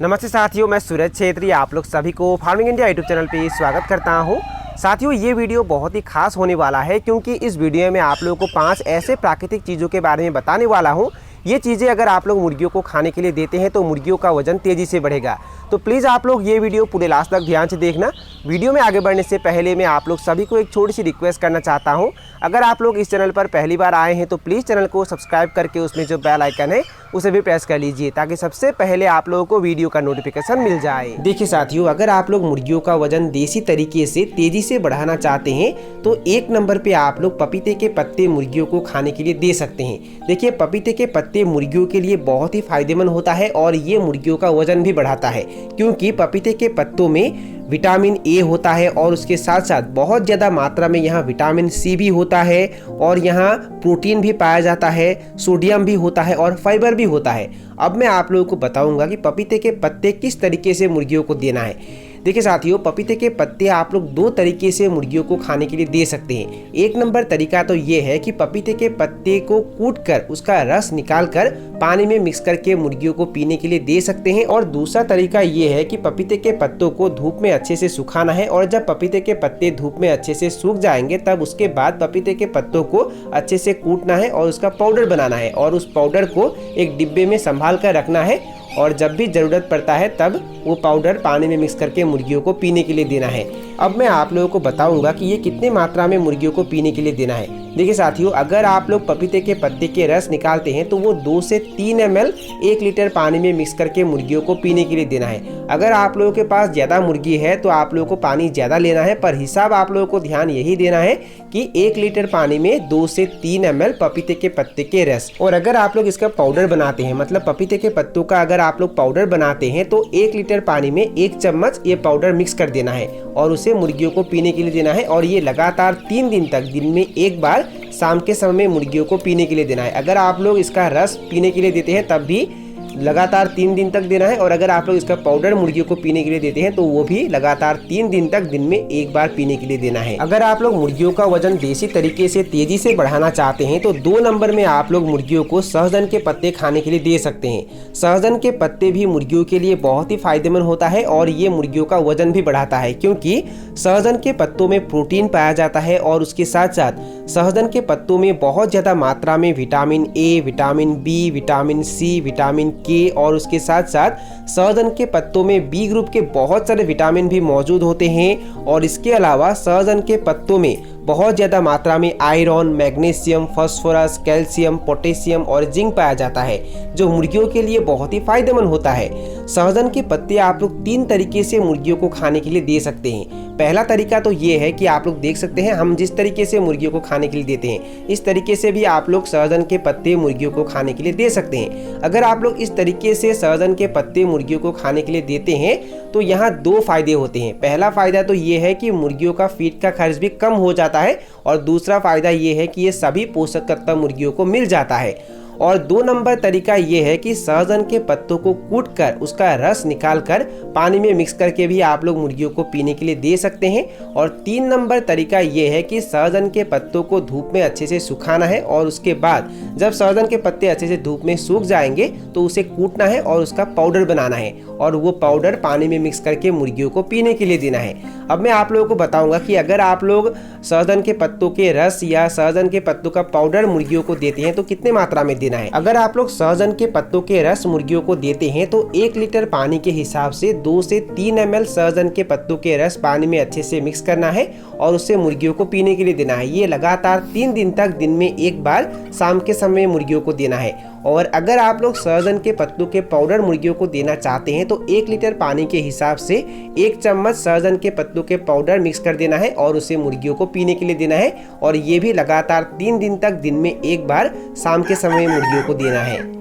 नमस्ते साथियों, मैं सूरज छेत्री आप लोग सभी को फार्मिंग इंडिया यूट्यूब चैनल पे स्वागत करता हूं। साथियों, ये वीडियो बहुत ही खास होने वाला है क्योंकि इस वीडियो में आप लोगों को 5 ऐसे प्राकृतिक चीज़ों के बारे में बताने वाला हूं। ये चीज़ें अगर आप लोग मुर्गियों को खाने के लिए देते हैं तो मुर्गियों का वजन तेज़ी से बढ़ेगा। तो प्लीज़ आप लोग ये वीडियो पूरे लास्ट तक ध्यान से देखना। वीडियो में आगे बढ़ने से पहले मैं आप लोग सभी को एक छोटी सी रिक्वेस्ट करना चाहता हूँ। अगर आप लोग इस चैनल पर पहली बार आए हैं तो प्लीज़ चैनल को सब्सक्राइब करके उसमें जो बेल आइकन है उसे भी प्रेस कर लीजिए ताकि सबसे पहले आप लोगों को वीडियो का नोटिफिकेशन मिल जाए। देखिए साथियों, अगर आप लोग मुर्गियों का वजन देसी तरीके से तेज़ी से बढ़ाना चाहते हैं तो एक नंबर पे आप लोग पपीते के पत्ते मुर्गियों को खाने के लिए दे सकते हैं। देखिए, पपीते के पत्ते मुर्गियों के लिए बहुत ही फायदेमंद होता है और ये मुर्गियों का वजन भी बढ़ाता है क्योंकि पपीते के पत्तों में विटामिन ए होता है और उसके साथ साथ बहुत ज़्यादा मात्रा में यहाँ विटामिन सी भी होता है और यहाँ प्रोटीन भी पाया जाता है, सोडियम भी होता है और फाइबर भी होता है। अब मैं आप लोगों को बताऊंगा कि पपीते के पत्ते किस तरीके से मुर्गियों को देना है। देखिए साथियों, पपीते के पत्ते आप लोग 2 तरीके से मुर्गियों को खाने के लिए दे सकते हैं। एक नंबर तरीका तो ये है कि पपीते के पत्ते को कूटकर उसका रस निकालकर पानी में मिक्स करके मुर्गियों को पीने के लिए दे सकते हैं। और दूसरा तरीका ये है कि पपीते के पत्तों को धूप में अच्छे से सुखाना है और जब पपीते के पत्ते धूप में अच्छे से सूख जाएंगे तब उसके बाद पपीते के पत्तों को अच्छे से कूटना है और उसका पाउडर बनाना है और उस पाउडर को एक डिब्बे में संभाल कर रखना है और जब भी ज़रूरत पड़ता है तब वो पाउडर पानी में मिक्स करके मुर्गियों को पीने के लिए देना है। अब मैं आप लोगों को बताऊंगा कि ये कितने मात्रा में मुर्गियों को पीने के लिए देना है। देखिए साथियों, अगर आप लोग पपीते के पत्ते के रस निकालते हैं तो वो 2 से 3 ml 1 लीटर पानी में मिक्स करके मुर्गियों को पीने के लिए देना है। अगर आप लोगों के पास ज़्यादा मुर्गी है तो आप लोगों को पानी ज़्यादा लेना है, पर हिसाब आप लोगों को ध्यान यही देना है कि 1 लीटर पानी में 2 से 3 ml पपीते के पत्ते के रस। और अगर आप लोग इसका पाउडर बनाते हैं, मतलब पपीते के पत्तों का अगर आप लोग पाउडर बनाते हैं तो 1 लीटर पानी में 1 चम्मच ये पाउडर मिक्स कर देना है और उसे मुर्गियों को पीने के लिए देना है। और ये लगातार 3 दिन तक दिन में एक बार शाम के समय में मुर्गियों को पीने के लिए देना है। अगर आप लोग इसका रस पीने के लिए देते हैं तब भी लगातार 3 दिन तक देना है और अगर आप लोग इसका पाउडर मुर्गियों को पीने के लिए देते हैं तो वो भी लगातार 3 दिन तक दिन में एक बार पीने के लिए देना है। अगर आप लोग मुर्गियों का वजन देसी तरीके से तेजी से बढ़ाना चाहते हैं तो 2 नंबर में आप लोग मुर्गियों को सहजन के पत्ते खाने के लिए दे सकते हैं। सहजन के पत्ते भी मुर्गियों के लिए बहुत ही फायदेमंद होता है और ये मुर्गियों का वजन भी बढ़ाता है क्योंकि सहजन के पत्तों में प्रोटीन पाया जाता है और उसके साथ साथ सहजन के पत्तों में बहुत ज़्यादा मात्रा में vitamin A, vitamin B, vitamin C, vitamin K और उसके साथ साथ सहजन के पत्तों में बी ग्रुप के बहुत सारे विटामिन भी मौजूद होते हैं। और इसके अलावा सहजन के पत्तों में बहुत ज़्यादा मात्रा में iron, magnesium, phosphorus, calcium, potassium और जिंक पाया जाता है जो मुर्गियों के लिए बहुत ही फायदेमंद होता है। सहजन के पत्ते आप लोग 3 तरीके से मुर्गियों को खाने के लिए दे सकते हैं। पहला तरीका तो ये है कि आप लोग देख सकते हैं हम जिस तरीके से मुर्गियों को खाने के लिए देते हैं इस तरीके से भी आप लोग सहजन के पत्ते मुर्गियों को खाने के लिए दे सकते हैं। अगर आप लोग इस तरीके से सहजन के पत्ते मुर्गियों को खाने के लिए देते हैं तो यहाँ 2 फायदे होते हैं। पहला फायदा तो ये है कि मुर्गियों का फीड का खर्च भी कम हो जाता है और दूसरा फायदा ये है कि ये सभी पोषक तत्व मुर्गियों को मिल जाता है। और 2 नंबर तरीका ये है कि सहजन के पत्तों को कूटकर उसका रस निकालकर पानी में मिक्स करके भी आप लोग मुर्गियों को पीने के लिए दे सकते हैं। और 3 नंबर तरीका ये है कि सहजन के पत्तों को धूप में अच्छे से सुखाना है और उसके बाद जब सहजन के पत्ते अच्छे से धूप में सूख जाएंगे तो उसे कूटना है और उसका पाउडर बनाना है और वो पाउडर पानी में मिक्स करके मुर्गियों को पीने के लिए देना है। अब मैं आप लोगों को बताऊंगा कि अगर आप लोग सहजन के पत्तों के रस या सहजन के पत्तों का पाउडर मुर्गियों को देते हैं तो कितने मात्रा में देना है। अगर आप लोग सहजन के पत्तों के रस मुर्गियों को देते हैं तो 1 लीटर पानी के हिसाब से 2 से 3 ml सहजन के पत्तों के रस पानी में अच्छे से मिक्स करना है और उससे मुर्गियों को पीने के लिए देना है। ये लगातार 3 दिन तक दिन में एक बार शाम के समय मुर्गियों को देना है। और अगर आप लोग सहजन के पत्तों के पाउडर मुर्गियों को देना चाहते हैं तो 1 लीटर पानी के हिसाब से 1 चम्मच सहजन के पत्तों के पाउडर मिक्स कर देना है और उसे मुर्गियों को पीने के लिए देना है। और ये भी लगातार 3 दिन तक दिन में एक बार शाम के समय मुर्गियों को देना है।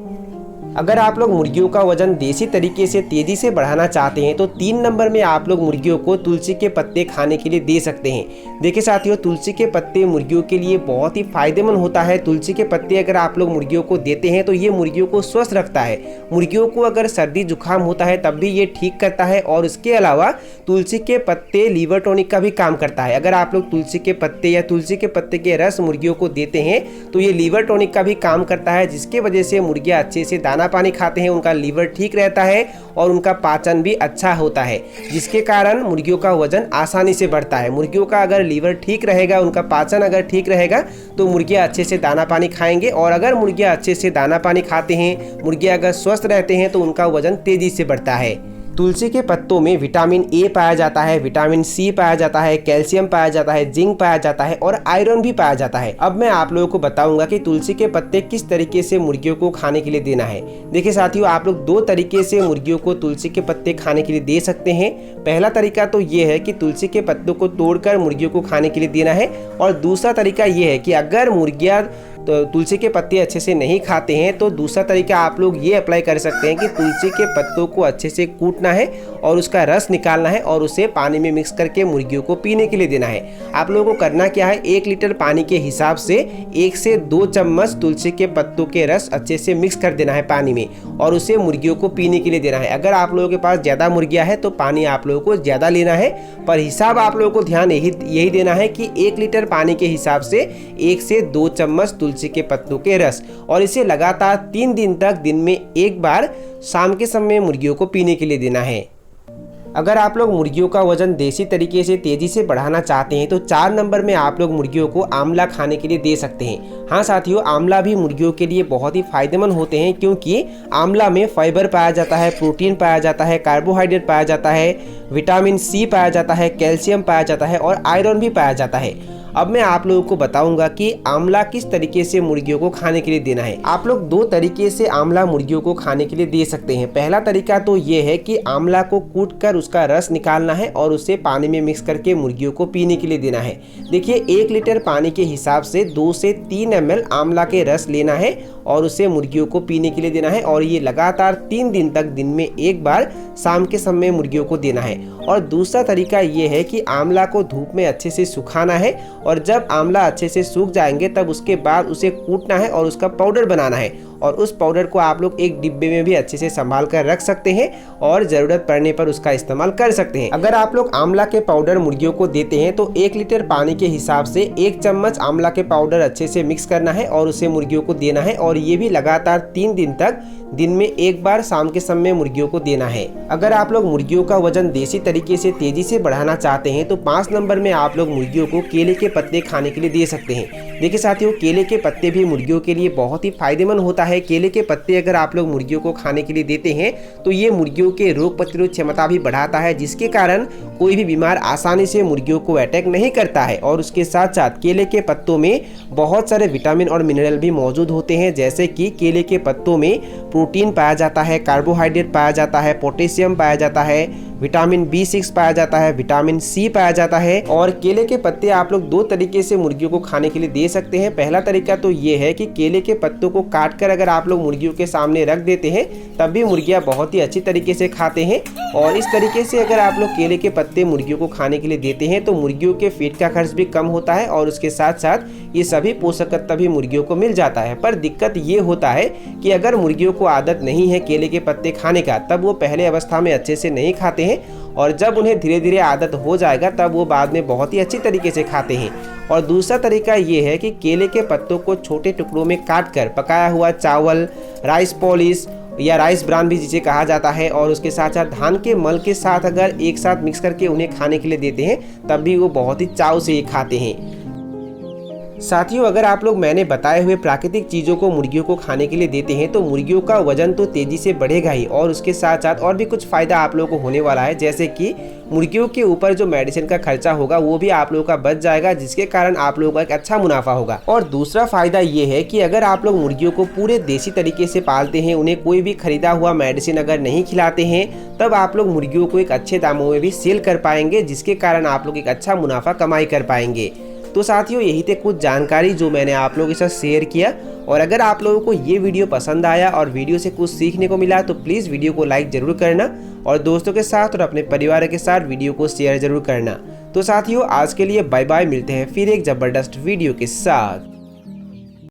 अगर आप लोग मुर्गियों का वजन देसी तरीके से तेजी से बढ़ाना चाहते हैं तो 3 नंबर में आप लोग मुर्गियों को तुलसी के पत्ते खाने के लिए दे सकते हैं। देखिए साथियों, तुलसी के पत्ते मुर्गियों के लिए बहुत ही फायदेमंद होता है। तुलसी के पत्ते अगर आप लोग मुर्गियों को देते हैं तो ये मुर्गियों को स्वस्थ रखता है। मुर्गियों को अगर सर्दी जुकाम होता है तब भी ये ठीक करता है। और इसके अलावा तुलसी के पत्ते लीवर टॉनिक का भी काम करता है। अगर आप लोग तुलसी के पत्ते या तुलसी के पत्ते के रस मुर्गियों को देते हैं तो ये लीवर टॉनिक का भी काम करता है, जिसके वजह से मुर्गियाँ अच्छे से दाना दाना पानी खाते हैं उनका लीवर ठीक रहता है और उनका पाचन भी अच्छा होता है, जिसके कारण मुर्गियों का वजन आसानी से बढ़ता है। मुर्गियों का अगर लीवर ठीक रहेगा, उनका पाचन अगर ठीक रहेगा तो मुर्गियाँ अच्छे से दाना पानी खाएंगे, और अगर मुर्गियाँ अच्छे से दाना पानी खाते हैं, मुर्गियाँ अगर स्वस्थ रहते हैं तो उनका वजन तेजी से बढ़ता है। तुलसी के पत्तों में विटामिन ए पाया जाता है, विटामिन सी पाया जाता है, कैल्शियम पाया जाता है, जिंक पाया जाता है और आयरन भी पाया जाता है। अब मैं आप लोगों को बताऊंगा कि तुलसी के पत्ते किस तरीके से मुर्गियों को खाने के लिए देना है। देखिए साथियों, आप लोग दो तरीके से मुर्गियों को तुलसी के पत्ते खाने के लिए दे सकते हैं। पहला तरीका तो ये है कि तुलसी के पत्तों को तोड़कर मुर्गियों को खाने के लिए देना है, और दूसरा तरीका ये है कि अगर मुर्गियाँ तो तुलसी के पत्ते अच्छे से नहीं खाते हैं तो दूसरा तरीका आप लोग ये अप्लाई कर सकते हैं कि तुलसी के पत्तों को अच्छे से कूटना है और उसका रस निकालना है और उसे पानी में मिक्स करके मुर्गियों को पीने के लिए देना है। आप लोगों को करना क्या है, 1 लीटर पानी के हिसाब से 1 से 2 चम्मच तुलसी के पत्तों के रस अच्छे से मिक्स कर देना है पानी में, और उसे मुर्गियों को पीने के लिए देना है। अगर आप लोगों के पास ज़्यादा मुर्गियाँ हैं तो पानी आप लोगों को ज़्यादा लेना है, पर हिसाब आप लोगों को ध्यान यही देना है कि 1 लीटर पानी के हिसाब से 1 से 2 चम्मच तुलसी के पत्तों के रस, और इसे लगातार 3 दिन तक दिन में एक बार शाम के समय मुर्गियों को पीने के लिए देना है। अगर आप लोग मुर्गियों का वजन देसी तरीके से तेजी से बढ़ाना चाहते हैं तो 4 नंबर में आप लोग मुर्गियों को आंवला खाने के लिए दे सकते हैं। हाँ साथियों, आंवला भी मुर्गियों के लिए बहुत ही फायदेमंद होते हैं, क्योंकि आंवला में फाइबर पाया जाता है, प्रोटीन पाया जाता है, कार्बोहाइड्रेट पाया जाता है, विटामिन सी पाया जाता है, कैल्शियम पाया जाता है और आयरन भी पाया जाता है। अब मैं आप लोगों को बताऊंगा कि आंवला किस तरीके से मुर्गियों को खाने के लिए देना है। आप लोग 2 तरीके से आंवला मुर्गियों को खाने के लिए दे सकते हैं। पहला तरीका तो ये है कि आंवला को कूट कर उसका रस निकालना है और उसे पानी में मिक्स करके मुर्गियों को पीने के लिए देना है। देखिए, 1 लीटर पानी के हिसाब से 2 से 3 ml आंवला के रस लेना है और उसे मुर्गियों को पीने के लिए देना है, और ये लगातार 3 दिन तक दिन में एक बार शाम के समय मुर्गियों को देना है। और दूसरा तरीका ये है कि आंवला को धूप में अच्छे से सुखाना है, और जब आंवला अच्छे से सूख जाएंगे तब उसके बाद उसे कूटना है और उसका पाउडर बनाना है, और उस पाउडर को आप लोग एक डिब्बे में भी अच्छे से संभाल कर रख सकते हैं और ज़रूरत पड़ने पर उसका इस्तेमाल कर सकते हैं। अगर आप लोग आंवला के पाउडर मुर्गियों को देते हैं तो 1 लीटर पानी के हिसाब से 1 चम्मच आंवला के पाउडर अच्छे से मिक्स करना है और उसे मुर्गियों को देना है, और ये भी लगातार 3 दिन तक दिन में एक बार शाम के समय मुर्गियों को देना है। अगर आप लोग मुर्गियों का वजन देसी तरीके से तेजी से बढ़ाना चाहते हैं तो 5 नंबर में आप लोग मुर्गियों को केले के पत्ते खाने के लिए दे सकते हैं। देखिए साथियों, केले के पत्ते भी मुर्गियों के लिए बहुत ही फायदेमंद होता है। केले के पत्ते अगर आप लोग मुर्गियों को खाने के लिए देते हैं तो ये मुर्गियों के रोग प्रतिरोध क्षमता भी बढ़ाता है, जिसके कारण कोई भी बीमार आसानी से मुर्गियों को अटैक नहीं करता है। और उसके साथ साथ केले के पत्तों में बहुत सारे विटामिन और मिनरल भी मौजूद होते हैं, जैसे कि केले के पत्तों में प्रोटीन पाया जाता है, कार्बोहाइड्रेट पाया जाता है, पोटेशियम पाया जाता है, विटामिन B6 पाया जाता है, विटामिन सी पाया जाता है। और केले के पत्ते आप लोग 2 तरीके से मुर्गियों को खाने के लिए दे सकते हैं। पहला तरीका तो ये है कि केले के पत्तों को काट कर अगर आप लोग मुर्गियों के सामने रख देते हैं तब भी मुर्गियां बहुत ही अच्छी तरीके से खाते हैं। और इस तरीके से अगर आप लोग केले के पत्ते मुर्गियों को खाने के लिए देते हैं तो मुर्गियों के फीड का खर्च भी कम होता है, और उसके साथ साथ ये सभी पोषक तत्व भी मुर्गियों को मिल जाता है। पर दिक्कत ये होता है कि अगर मुर्गियों को आदत नहीं है केले के पत्ते खाने का, तब वो पहले अवस्था में अच्छे से नहीं खाते हैं, और जब उन्हें धीरे धीरे आदत हो जाएगा तब वो बाद में बहुत ही अच्छी तरीके से खाते हैं। और दूसरा तरीका ये है कि केले के पत्तों को छोटे टुकड़ों में काटकर पकाया हुआ चावल, राइस पॉलिश या राइस ब्रान भी जिसे कहा जाता है, और उसके साथ साथ धान के मल के साथ अगर एक साथ मिक्स करके उन्हें खाने के लिए देते हैं तब भी वो बहुत ही चाव से ये खाते हैं। साथियों, अगर आप लोग मैंने बताए हुए प्राकृतिक चीज़ों को मुर्गियों को खाने के लिए देते हैं तो मुर्गियों का वजन तो तेज़ी से बढ़ेगा ही, और उसके साथ साथ और भी कुछ फ़ायदा आप लोगों को होने वाला है, जैसे कि मुर्गियों के ऊपर जो मेडिसिन का खर्चा होगा वो भी आप लोगों का बच जाएगा, जिसके कारण आप लोगों का एक अच्छा मुनाफा होगा। और दूसरा फ़ायदा ये है कि अगर आप लोग मुर्गियों को पूरे देसी तरीके से पालते हैं, उन्हें कोई भी खरीदा हुआ मेडिसिन अगर नहीं खिलाते हैं, तब आप लोग मुर्गियों को एक अच्छे दामों में भी सेल कर पाएंगे, जिसके कारण आप लोग एक अच्छा मुनाफा कमाई कर पाएंगे। तो साथियों, यही थे कुछ जानकारी जो मैंने आप लोगों के साथ शेयर किया। और अगर आप लोगों को ये वीडियो पसंद आया और वीडियो से कुछ सीखने को मिला तो प्लीज़ वीडियो को लाइक ज़रूर करना, और दोस्तों के साथ और अपने परिवार के साथ वीडियो को शेयर ज़रूर करना। तो साथियों, आज के लिए बाय बाय, मिलते हैं फिर एक ज़बरदस्त वीडियो के साथ।